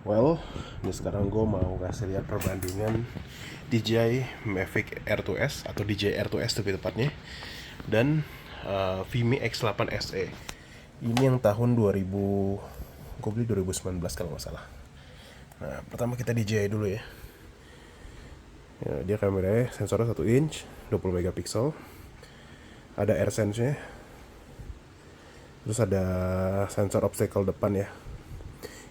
Well, ini sekarang gue mau kasih lihat perbandingan DJI Mavic Air 2S atau DJI Air 2S lebih tepatnya dan Vimi X8 SE. Ini yang tahun 2000, gue beli 2019 kalau nggak salah. Nah, pertama kita DJI dulu ya. Dia kameranya sensornya 1 inch, 20 megapiksel. Ada AirSense-nya. Terus ada sensor obstacle depan ya.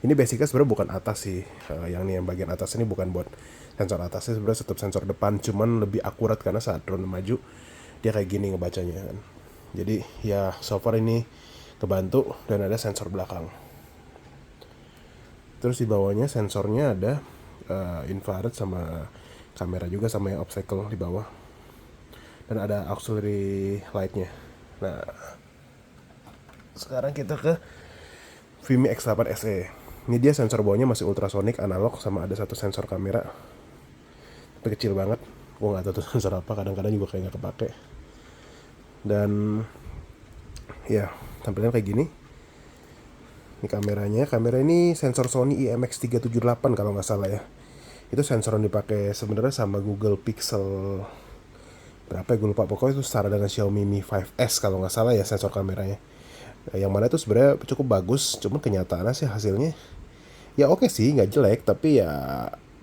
Ini basicnya sebenarnya bukan atas sih, yang nih yang bagian atas ini bukan buat sensor atasnya, sebenarnya tetap sensor depan, cuman lebih akurat karena saat drone maju dia kayak gini ngebacanya kan. Jadi ya so far ini kebantu dan ada sensor belakang. Terus di bawahnya sensornya ada infrared sama kamera juga sama yang obstacle di bawah. Dan ada auxiliary lightnya. Nah, sekarang kita ke Vimi X8 SE. Ini dia sensor bawahnya masih ultrasonic analog sama ada satu sensor kamera. Tapi kecil banget. Gue nggak tahu tuh sensor apa. Kadang-kadang juga kayak nggak kepake. Dan ya tampilannya kayak gini. Ini kameranya. Kamera ini sensor Sony IMX378 kalau nggak salah ya. Itu sensor yang dipakai sebenarnya sama Google Pixel berapa ya gue lupa, pokoknya itu setara dengan Xiaomi Mi 5S kalau nggak salah ya sensor kameranya. Yang mana itu sebenarnya cukup bagus, cuman kenyataannya sih hasilnya ya oke sih, nggak jelek, tapi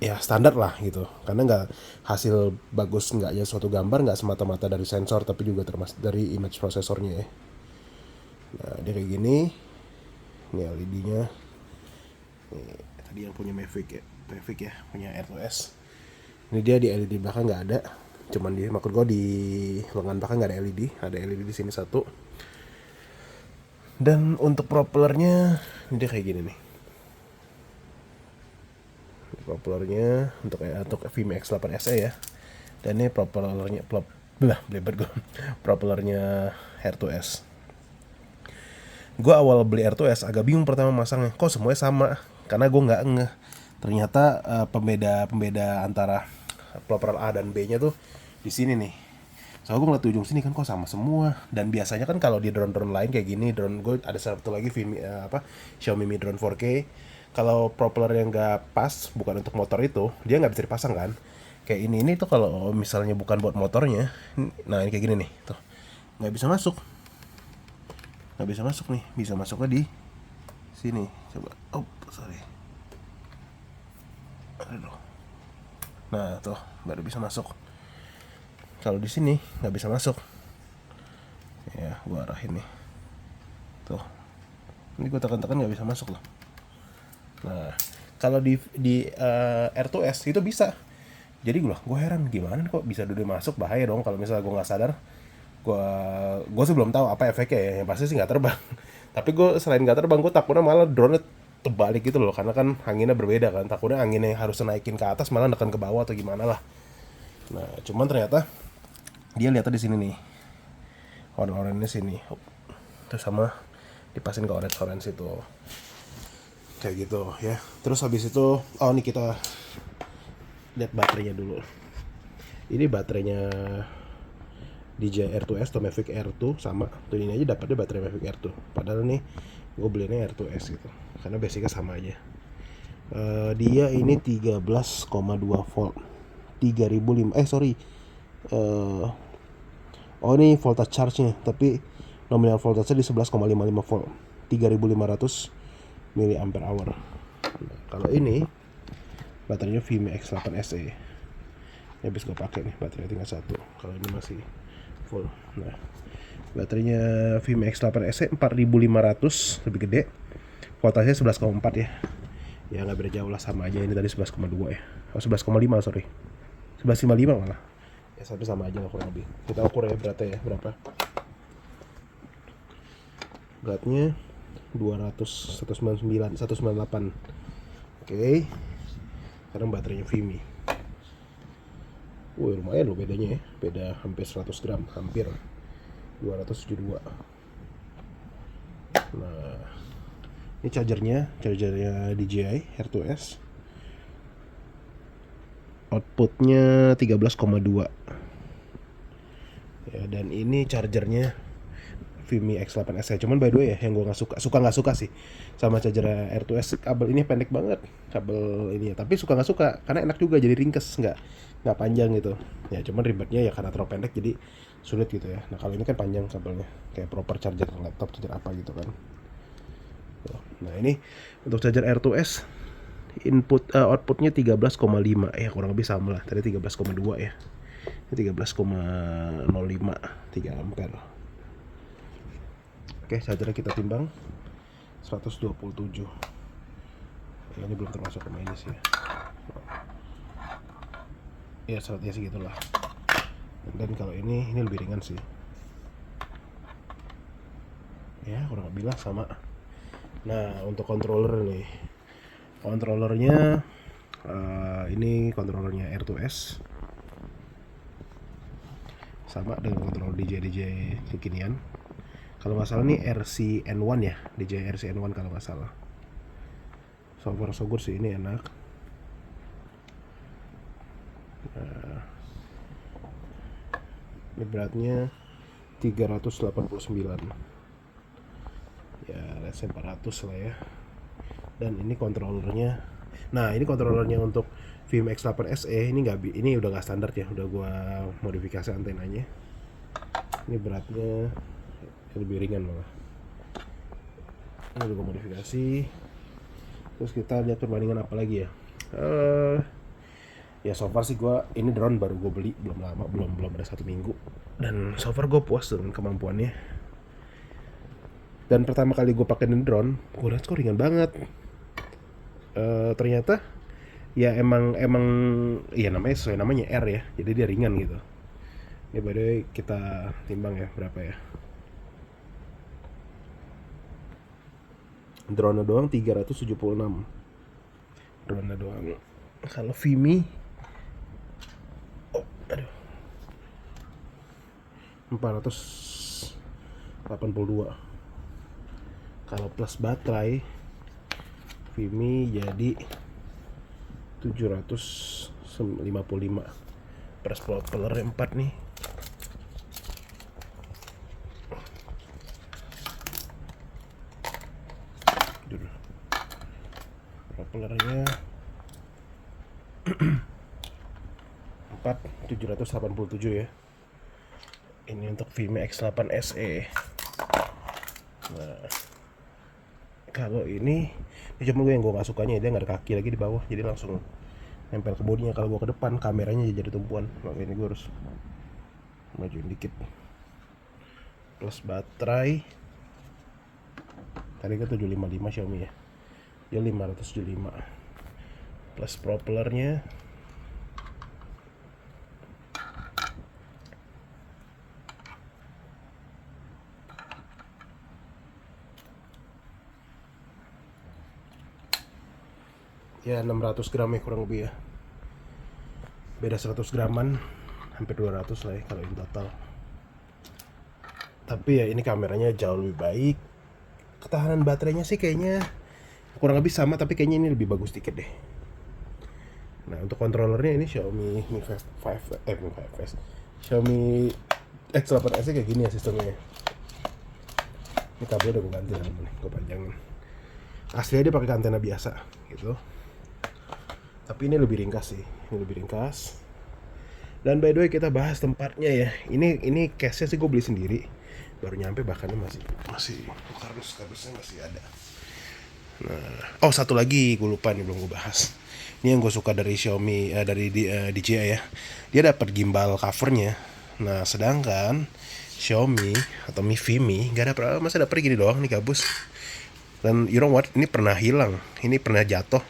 ya standar lah gitu. Karena nggak hasil bagus nggak ya suatu gambar nggak semata-mata dari sensor, tapi juga termasuk dari image prosesornya ya. Nah dia kayak gini, ini LED-nya. Ini tadi yang punya Mavic ya punya Air 2S. Ini dia di LED belakang nggak ada, cuman di maksud gue di lengan belakang nggak ada LED, ada LED di sini satu. Dan untuk propellernya ini dia kayak gini nih. Propellernya untuk Vimi X8 SE ya. Dan ini propellernya propellernya Air 2S. Gue awal beli Air 2S agak bingung pertama masangnya, kok semuanya sama? Karena gue nggak ngeh. Ternyata pembeda antara propeller A dan B-nya tuh di sini nih. Soalnya gue ngeliat di ujung sini kan kok sama semua. Dan biasanya kan kalau di drone-drone lain kayak gini, drone gue ada satu lagi Xiaomi Mi Drone 4K. Kalau propeller yang nggak pas, bukan untuk motor itu, dia nggak bisa dipasang kan. Kayak ini tuh kalau misalnya bukan buat motornya, nah ini kayak gini nih, tuh nggak bisa masuk, nih, bisa masuknya di sini. Coba, oh sorry, aduh. Nah tuh baru bisa masuk. Kalau di sini nggak bisa masuk. Ya, gua arahin nih. Tuh. Ini gua tekan-tekan nggak bisa masuk loh. Nah, kalau di R2S itu bisa. Jadi gua heran gimana kok bisa duduk masuk, bahaya dong kalau misalnya gua nggak sadar. Gua sih belum tahu apa efeknya ya. Yang pasti sih nggak terbang. Tapi gua selain nggak terbang, gua takutnya malah drone terbalik gitu loh, karena kan anginnya berbeda kan. Takutnya anginnya yang harus naikin ke atas malah nekan ke bawah atau gimana lah. Nah, cuman ternyata dia lihatnya di sini nih, orange sini, terus sama dipasin ke orange itu kayak gitu ya. Terus habis itu nih kita lihat baterainya dulu. Ini baterainya DJI Air 2S atau Mavic Air 2 sama tuh, ini aja dapatnya baterai Mavic Air 2, padahal nih gue belinya Air 2S gitu karena basicnya sama aja. Dia ini 13,2 volt, 3005 oh ini voltage charge nya, tapi nominal voltage di 11,55 volt, 3500 mAh. Nah, kalau ini baterainya Vimi X8 SE. Ini habis gue pakai nih, baterai tinggal satu. Kalau ini masih full. Nah, baterainya Vimi X8 SE 4500, lebih gede. Voltasenya 11,4 ya. Ya nggak beda jauh lah, sama aja. Ini tadi 11,2 ya. Oh 11,5 sorry. 11,55 malah. Ya sama aja lah kurang lebih. Kita ukur ya beratnya ya berapa. Beratnya 200, 199, 198. Oke. Sekarang baterainya Vimi. Lumayan loh bedanya ya. Beda hampir 100 gram, hampir 272. Nah, ini chargernya DJI Air 2S. Outputnya 13,2. Ya, dan ini chargernya Vimy X8S. Cuman by the way ya, yang gue nggak suka sih sama charger R2S, kabel ini pendek banget kabel ini ya. Tapi nggak suka karena enak juga, jadi ringkes, nggak panjang gitu ya. Cuman ribetnya ya karena terlalu pendek jadi sulit gitu ya. Nah kalau ini kan panjang kabelnya, kayak proper charger laptop, charger apa gitu kan. Nah ini untuk charger R2S outputnya 13,5 ya, kurang lebih sama lah, tadi 13,2 ya, ini 13,05 3 ampere. Oke, chargernya kita timbang 127 ya, ini belum termasuk ke minus ya. Ya seratnya segitulah. Dan kalau ini lebih ringan sih ya, kurang lebih lah sama. Nah untuk controllernya ini controllernya R2S sama dengan controller DJ kekinian. Kalau nggak salah nih RCN1 ya, DJ RCN1 kalau nggak salah. So far so good sih, ini enak. Nah, ini beratnya 389 ya, let's say 400 lah ya. Dan ini controllernya, nah ini controllernya untuk Vimy X8 SE ini udah nggak standar ya, udah gua modifikasi antenanya. Ini beratnya lebih ringan malah, ini udah gua modifikasi. Terus kita lihat perbandingan apa lagi ya. Ya so far sih ini drone baru gue beli, belum lama, belum ada 1 minggu, dan so far gue puas dengan kemampuannya. Dan pertama kali gue pakai drone, gue lihat kok ringan banget. Ternyata ya emang ya namanya sesuai namanya R ya, jadi dia ringan gitu. Ini by the way kita timbang ya berapa ya. Drone doang 376 drone doang. Kalau Vimy 482. Kalau plus baterai Vimy jadi 755 plus propeller 4 nih. Propellernya 787 ya. Ini untuk Vimy X8 SE. Nah, kalau ini cuma gue yang nggak sukanya, dia nggak ada kaki lagi di bawah, jadi langsung nempel ke bodinya. Kalau gue ke depan kameranya jadi tumpuan, makanya ini gue harus majuin dikit. Plus baterai tadi kan 755 Xiaomi ya, dia 575. Plus propellernya ya 600 gram ya kurang lebih ya, beda 100 graman, hampir 200 lah ya kalau in total. Tapi ya ini kameranya jauh lebih baik, ketahanan baterainya sih kayaknya kurang lebih sama, tapi kayaknya ini lebih bagus dikit deh. Nah untuk controllernya ini Xiaomi Mi 5S, Xiaomi X8S kayak gini ya sistemnya. Ini kabel udah gue ganti nih, gue panjangin. Aslinya dia pakai antena biasa gitu, tapi ini lebih ringkas sih, ini lebih ringkas. Dan by the way kita bahas tempatnya ya. Ini case-nya sih gue beli sendiri, baru nyampe, bahkan masih kardusnya masih ada. Nah, oh satu lagi gue lupa nih, belum gue bahas. Ini yang gue suka dari Xiaomi, dari DJI ya. Dia dapat gimbal covernya. Nah sedangkan Xiaomi atau Mi Vimy gak ada, masa dapet gini doang nih, gabus. Dan you know what, ini pernah hilang, ini pernah jatuh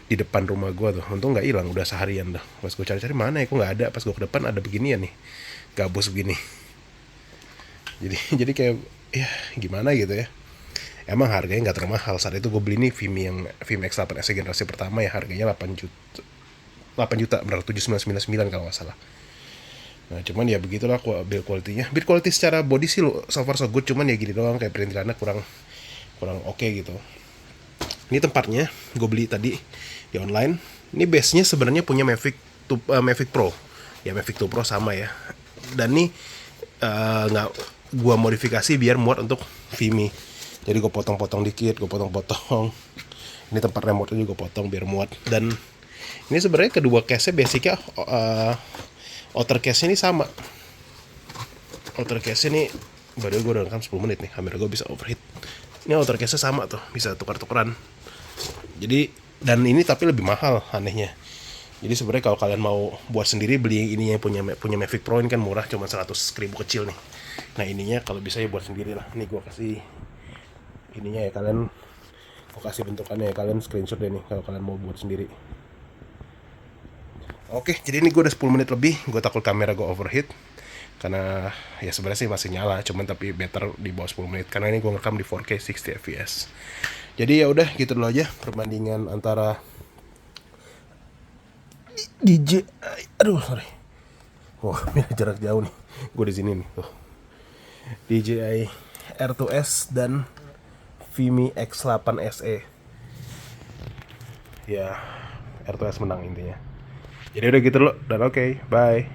di depan rumah gue tuh. Untung nggak hilang, udah seharian dah. Pas gue cari-cari mana ya, kok nggak ada. Pas gue ke depan ada beginian nih, gabus begini. Jadi kayak ya gimana gitu ya. Emang harganya nggak terlalu mahal. Saat itu gue beli nih Vimy X8S generasi pertama ya, harganya 8 juta, benar 799 kalau nggak salah. Nah cuman ya begitulah build quality secara body sih so far so good, cuman ya gini doang, kayak perintilannya kurang oke gitu. Ini tempatnya gue beli tadi di online. Ini base-nya sebenarnya punya Mavic Pro ya, Mavic 2 Pro sama ya. Dan nih gua modifikasi biar muat untuk Vimy. Jadi gue potong-potong dikit, gue potong-potong. Ini tempat remote juga gue potong biar muat. Dan ini sebenarnya kedua case-nya basicnya outer case ini sama. Outer case ini baru gue udah rekam 10 menit nih, kamera gue bisa overheat. Ini outer case-nya sama tuh, bisa tukar-tukeran. Jadi, dan ini tapi lebih mahal anehnya. Jadi sebenarnya kalau kalian mau buat sendiri, beli ininya punya Mavic Pro ini kan murah, cuma 100.000 kecil nih. Nah ininya kalau bisa ya buat sendiri lah. Nih gue kasih ininya ya, kalian gue kasih bentukannya ya, kalian screenshot deh nih kalau kalian mau buat sendiri. Oke, jadi ini gue udah 10 menit lebih, gue takut kamera gue overheat karena ya sebenarnya sih masih nyala, cuman tapi better di bawah 10 menit karena ini gue ngerekam di 4K 60 fps. Jadi ya udah gitu dulu aja perbandingan antara DJI, aduh sorry, wah jarak jauh nih, gue di sini nih tuh, DJI R2S dan Vimy X8 SE. Ya R2S menang intinya. Jadi udah gitu loh, dan oke, bye.